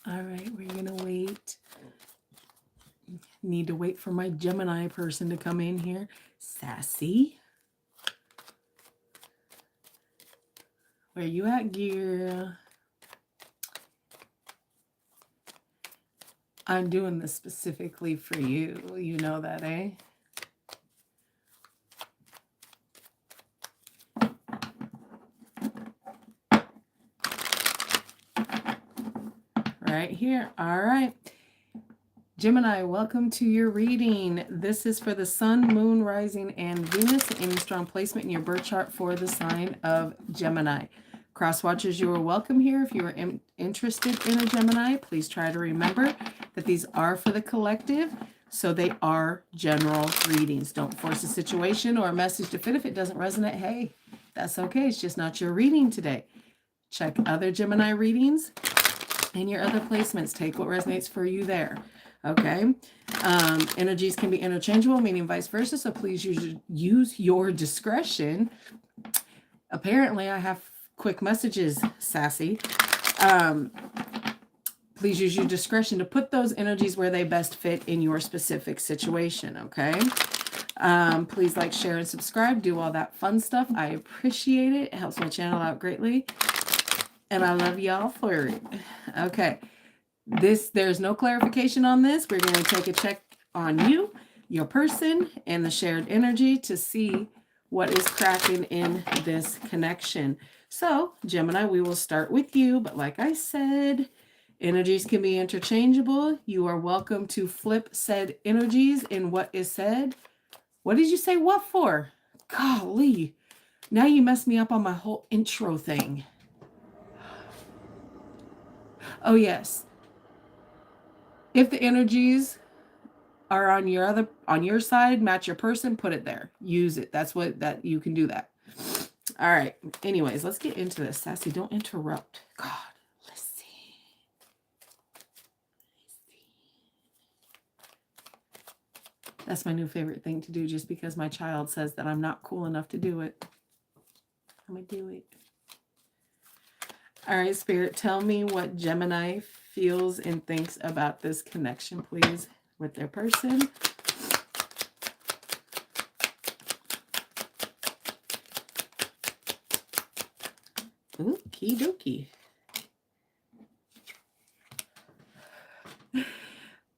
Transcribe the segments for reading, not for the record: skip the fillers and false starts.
All right, we're going to wait. Need to wait for my Gemini person to come in here. Sassy. Where you at, gear? I'm doing this specifically for you. You know that, eh? Right here. All right. Gemini, welcome to your reading. This is for the Sun, Moon, Rising, and Venus. Any strong placement in your birth chart for the sign of Gemini. Cross watchers, you are welcome here. If you are interested in a Gemini, please try to remember that these are for the collective, so they are general readings. Don't force a situation or a message to fit. If it doesn't resonate, hey, that's okay. It's just not your reading today. Check other Gemini readings and your other placements. Take what resonates for you there. Okay. Energies can be interchangeable, meaning vice versa. So please use your discretion. Apparently, I have quick messages, Sassy. Please use your discretion to put those energies where they best fit in your specific situation. Okay. Please like, share, and subscribe. Do all that fun stuff. I appreciate it. It helps my channel out greatly. And I love y'all for it. Okay. There's no clarification on this. We're going to take a check on you, your person, and the shared energy to see what is cracking in this connection. So, Gemini, we will start with you. But like I said, energies can be interchangeable. You are welcome to flip said energies in what is said. What did you say what for? Golly. Now you messed me up on my whole intro thing. Oh, yes. If the energies are on your side, match your person, put it there. Use it. That you can do that. All right. Anyways, let's get into this. Sassy, don't interrupt. God, let's see. That's my new favorite thing to do, just because my child says that I'm not cool enough to do it. I'm going to do it. All right, Spirit, tell me what Gemini feels and thinks about this connection, please, with their person. Okie dokie.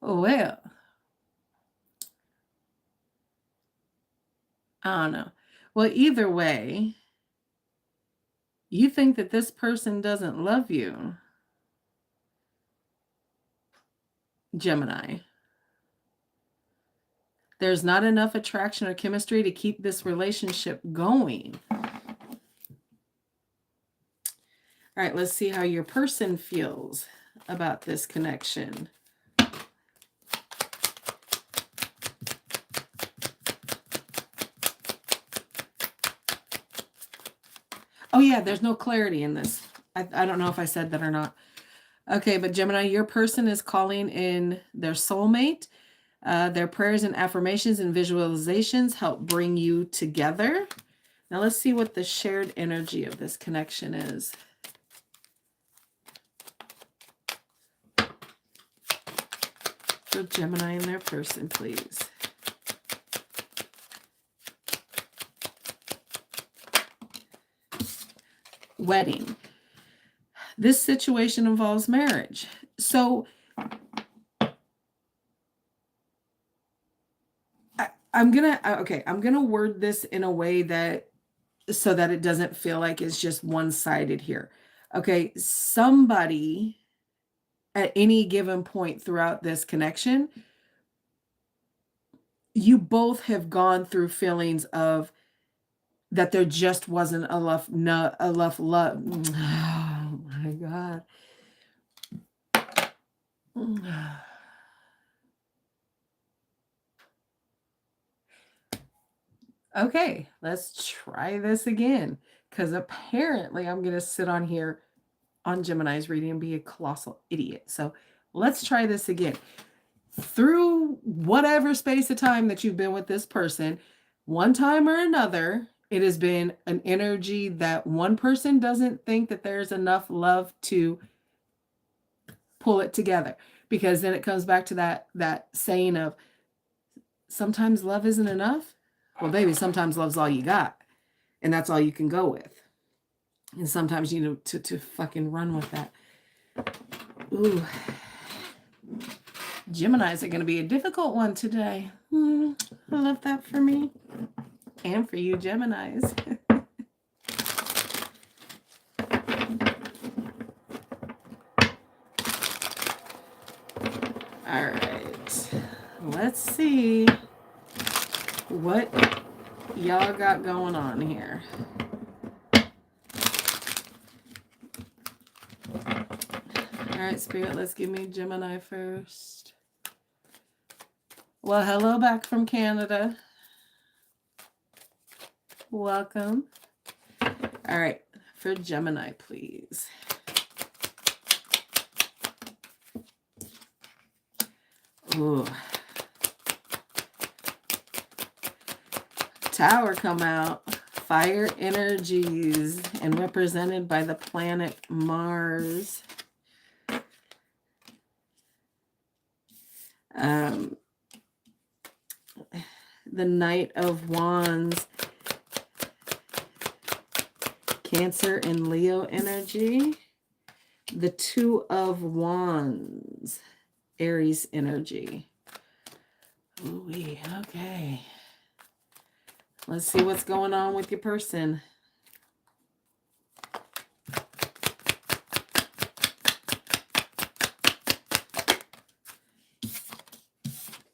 Well, I don't know. Well, either way, you think that this person doesn't love you, Gemini. There's not enough attraction or chemistry to keep this relationship going. All right, let's see how your person feels about this connection. Oh, yeah, there's no clarity in this. I don't know if I said that or not. Okay, but Gemini, your person is calling in their soulmate. Their prayers and affirmations and visualizations help bring you together. Now let's see what the shared energy of this connection is. So Gemini and their person, please. Wedding. This situation involves marriage. So I'm gonna word this in a way that so that it doesn't feel like it's just one-sided here. Okay, somebody at any given point throughout this connection, you both have gone through feelings of that there just wasn't enough love. Oh my God. Okay, let's try this again. Because apparently I'm going to sit on here on Gemini's reading and be a colossal idiot. So let's try this again. Through whatever space of time that you've been with this person, one time or another, it has been an energy that one person doesn't think that there's enough love to pull it together, because then it comes back to that saying of sometimes love isn't enough. Well, baby, sometimes love's all you got, and that's all you can go with. And sometimes you need to fucking run with that. Ooh. Geminis are going to be a difficult one today. I love that for me. And for you, Geminis. All right. Let's see what y'all got going on here. All right, Spirit, let's give me Gemini first. Well, hello back from Canada. Welcome. All right, for Gemini, please. Ooh. Tower come out. Fire energies and represented by the planet Mars. The Knight of Wands. Cancer and Leo energy. The Two of Wands. Aries energy. Ooh, okay. Let's see what's going on with your person.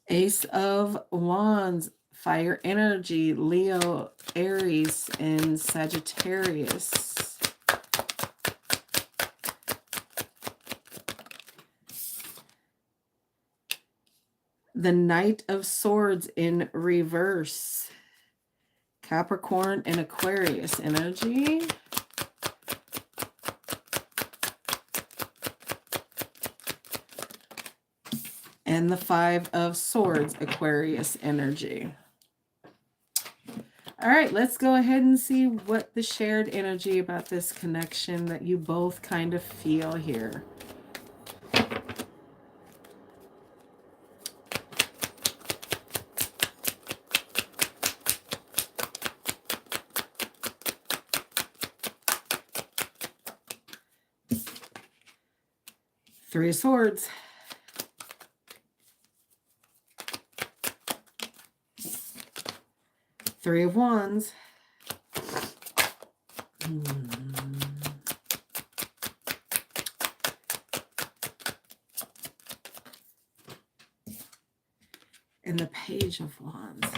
Ace of Wands, fire energy, Leo, Aries, and Sagittarius. The Knight of Swords in reverse. Capricorn and Aquarius energy. And the Five of Swords, Aquarius energy. All right, let's go ahead and see what the shared energy about this connection that you both kind of feel here. Three of Swords. Three of Wands. And the Page of Wands.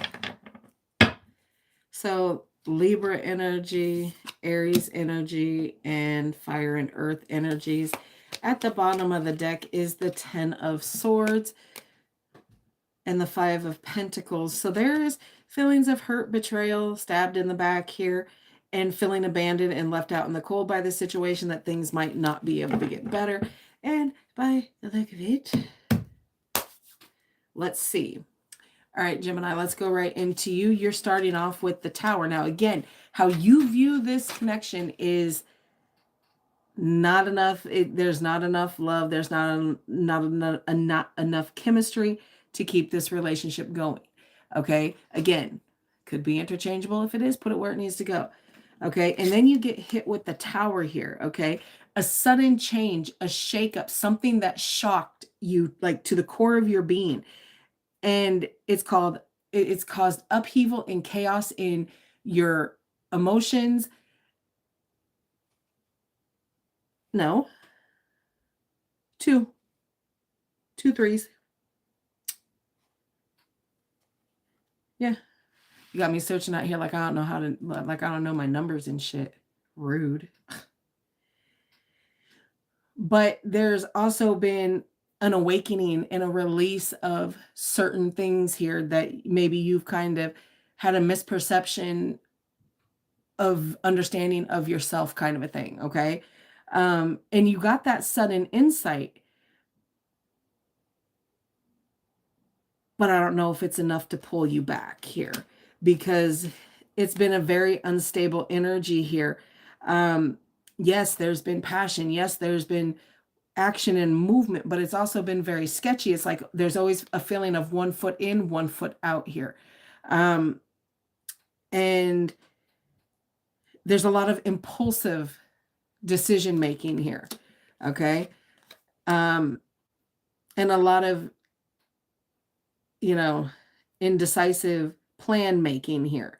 So Libra energy, Aries energy, and fire and earth energies. At the bottom of the deck is the Ten of Swords and the Five of Pentacles. So there's feelings of hurt, betrayal, stabbed in the back here, and feeling abandoned and left out in the cold by the situation, that things might not be able to get better. And by the look of it, let's see. All right, Gemini, let's go right into you. You're starting off with the Tower. Now, again, how you view this connection is not enough. There's not enough love. There's not enough chemistry to keep this relationship going. Okay. Again, could be interchangeable. If it is, put it where it needs to go. Okay. And then you get hit with the Tower here. Okay. A sudden change, a shakeup, something that shocked you like to the core of your being. And it's caused upheaval and chaos in your emotions. No. Two threes. Yeah. You got me searching out here like I don't know how to, like I don't know my numbers and shit. Rude. But there's also been an awakening and a release of certain things here that maybe you've kind of had a misperception of understanding of yourself, kind of a thing. Okay. And you got that sudden insight, but I don't know if it's enough to pull you back here, because it's been a very unstable energy here. Yes, there's been passion. Yes, there's been action and movement, but it's also been very sketchy. It's like there's always a feeling of 1 foot in, 1 foot out here. And there's a lot of impulsive decision making here. Okay. And a lot of, indecisive plan making here.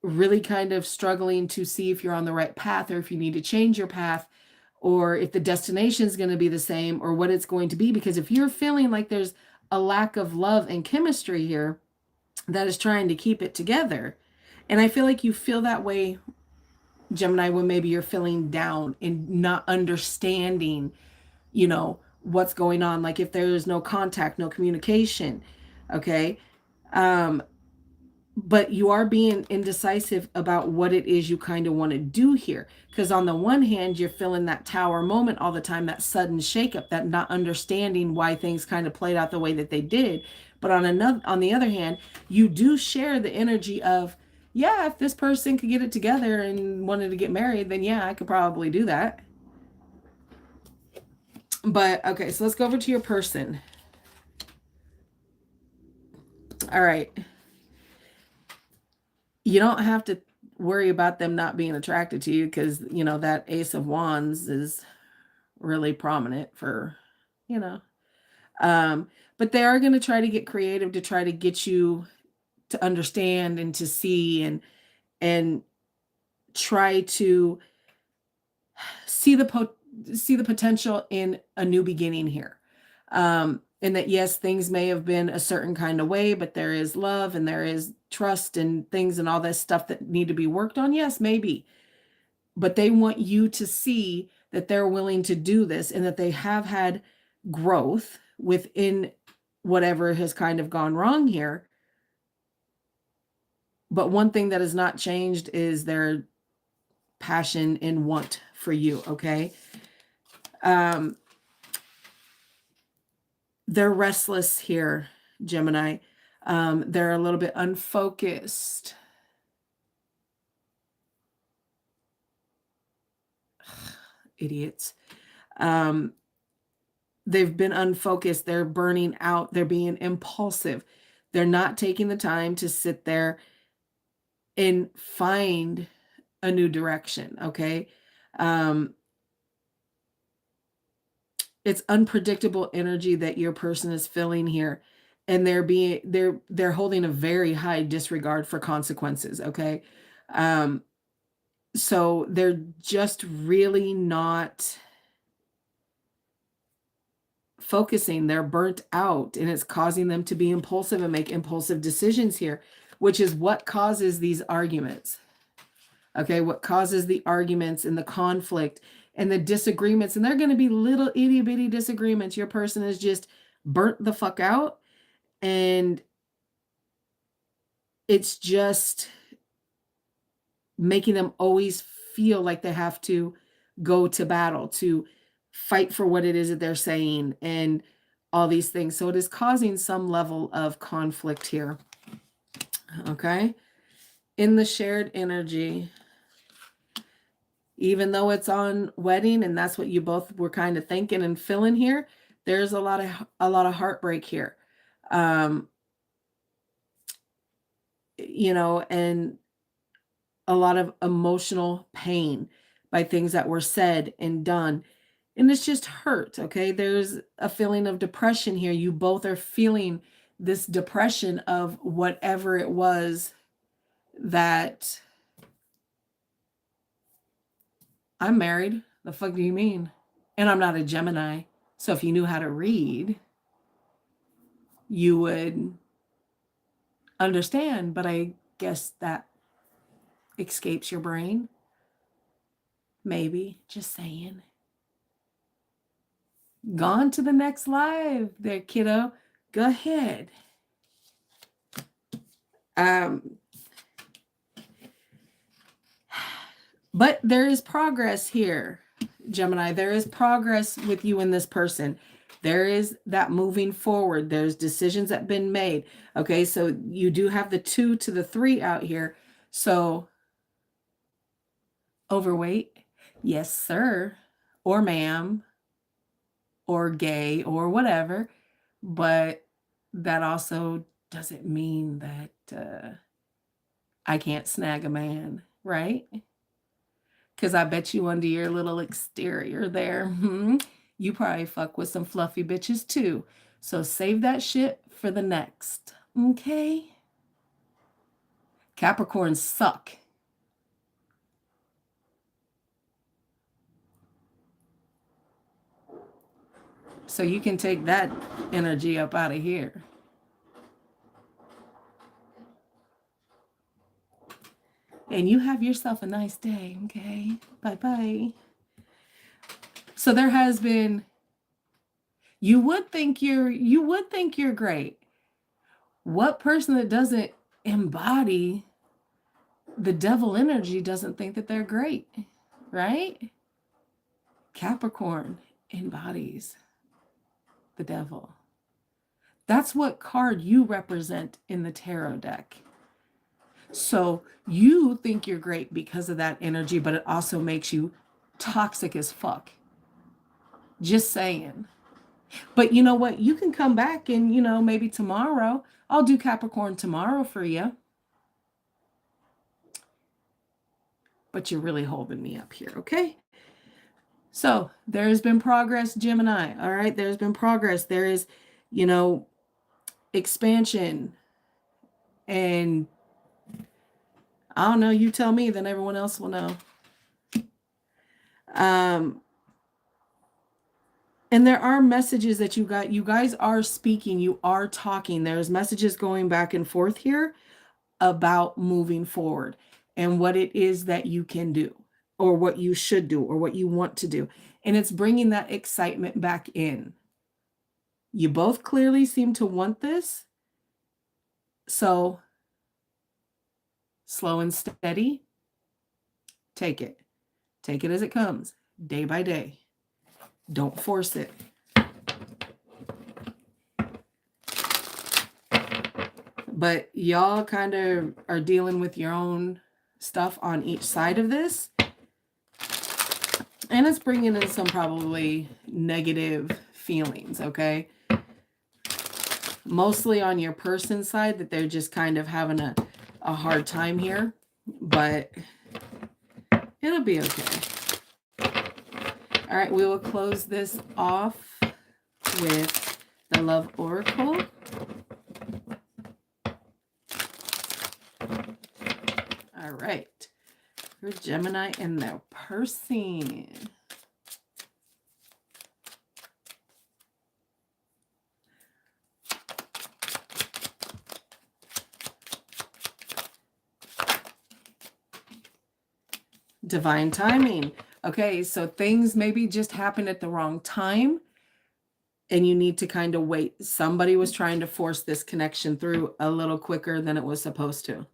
Really kind of struggling to see if you're on the right path, or if you need to change your path, or if the destination is going to be the same, or what it's going to be. Because if you're feeling like there's a lack of love and chemistry here that is trying to keep it together, and I feel like you feel that way, Gemini, when maybe you're feeling down and not understanding, what's going on. Like if there's no contact, no communication. Okay. But you are being indecisive about what it is you kind of want to do here. Because on the one hand, you're feeling that tower moment all the time, that sudden shakeup, that not understanding why things kind of played out the way that they did. But on the other hand, you do share the energy of, yeah, if this person could get it together and wanted to get married, then yeah, I could probably do that. But okay, so let's go over to your person. All right. You don't have to worry about them not being attracted to you, because, that Ace of Wands is really prominent for, but they are going to try to get creative to try to get you to understand and to see and try to see the potential in a new beginning here. And that, yes, things may have been a certain kind of way, but there is love and there is trust and things and all this stuff that need to be worked on. Yes, maybe. But they want you to see that they're willing to do this and that they have had growth within whatever has kind of gone wrong here. But one thing that has not changed is their passion and want for you, okay? They're restless here, Gemini. They're a little bit unfocused. Idiots. They've been unfocused. They're burning out. They're being impulsive. They're not taking the time to sit there and find a new direction, okay? It's unpredictable energy that your person is feeling here, and they're holding a very high disregard for consequences, okay? So they're just really not focusing. They're burnt out, and it's causing them to be impulsive and make impulsive decisions here, which is what causes these arguments. Okay, what causes the arguments and the conflict and the disagreements. And they're going to be little itty bitty disagreements. Your person is just burnt the fuck out, and it's just making them always feel like they have to go to battle, to fight for what it is that they're saying, and all these things. So it is causing some level of conflict here. Okay. In the shared energy, even though it's on wedding and that's what you both were kind of thinking and feeling here, there's a lot of heartbreak here. And a lot of emotional pain by things that were said and done. And it's just hurt, okay? There's a feeling of depression here. You both are feeling this depression of whatever it was that... I'm married. The fuck do you mean? And I'm not a Gemini. So if you knew how to read, you would understand. But I guess that escapes your brain. Maybe. Just saying. Gone to the next live there, kiddo. Go ahead. But there is progress here, Gemini. There is progress with you and this person. There is that moving forward. There's decisions that have been made. Okay, so you do have the 2 to the 3 out here. So overweight, yes, sir. or ma'am or gay or whatever, but that also doesn't mean that I can't snag a man, right? Because I bet you under your little exterior there, you probably fuck with some fluffy bitches too. So save that shit for the next, okay? Capricorns suck. So you can take that energy up out of here. And you have yourself a nice day, okay? Bye-bye. So there has been, you would think you're great. What person that doesn't embody the devil energy doesn't think that they're great, right? Capricorn embodies the devil. That's what card you represent in the tarot deck. So you think you're great because of that energy, but it also makes you toxic as fuck. Just saying. But you know what? You can come back and, maybe tomorrow, I'll do Capricorn tomorrow for you. But you're really holding me up here, okay? So there's been progress, Gemini. All right, there's been progress. There is, expansion. And I don't know, you tell me, then everyone else will know. And there are messages that you got. You guys are speaking. You are talking. There's messages going back and forth here about moving forward and what it is that you can do or what you should do or what you want to do. And it's bringing that excitement back in. You both clearly seem to want this. So slow and steady. Take it. Take it as it comes, day by day. Don't force it. But y'all kind of are dealing with your own stuff on each side of this. And it's bringing in some probably negative feelings, okay? Mostly on your person's side that they're just kind of having a hard time here. But it'll be okay. All right, we will close this off with the Love Oracle. All right, for Gemini and their person. Divine timing. Okay, so things maybe just happened at the wrong time and you need to kind of wait. Somebody was trying to force this connection through a little quicker than it was supposed to.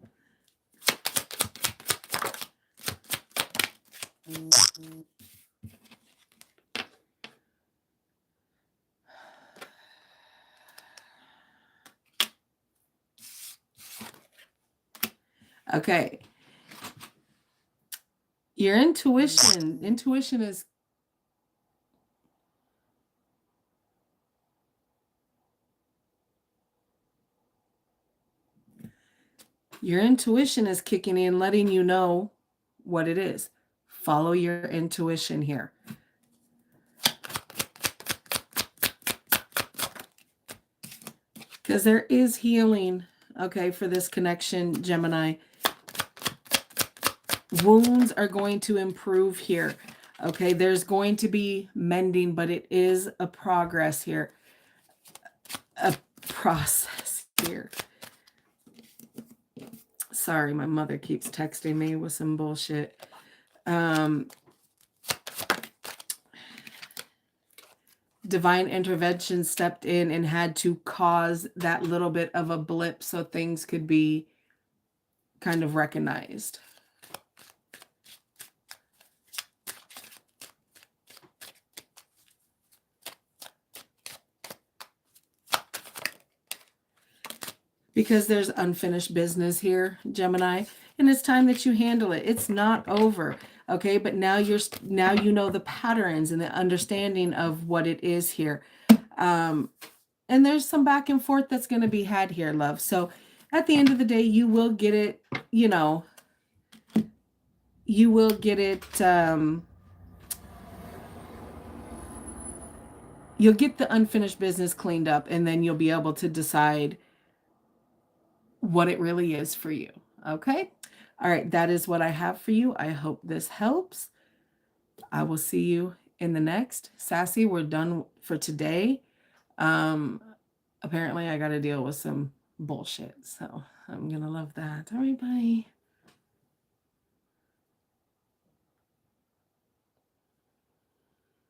Okay. Your intuition is kicking in, letting you know what it is. Follow your intuition here. Because there is healing, okay, for this connection, Gemini. Wounds are going to improve here. Okay, there's going to be mending, but it is a progress here. A process here. Sorry, my mother keeps texting me with some bullshit. Divine intervention stepped in and had to cause that little bit of a blip so things could be kind of recognized. Because there's unfinished business here, Gemini, and it's time that you handle it. It's not over. Okay, but now now you know the patterns and the understanding of what it is here. And there's some back and forth that's going to be had here, love. So at the end of the day, you will get it, you know, you will get it, you'll get the unfinished business cleaned up, and then you'll be able to decide what it really is for you. Okay. All right. That is what I have for you. I hope this helps. I will see you in the next. Sassy, we're done for today. Apparently I got to deal with some bullshit. So I'm going to love that. All right. Bye.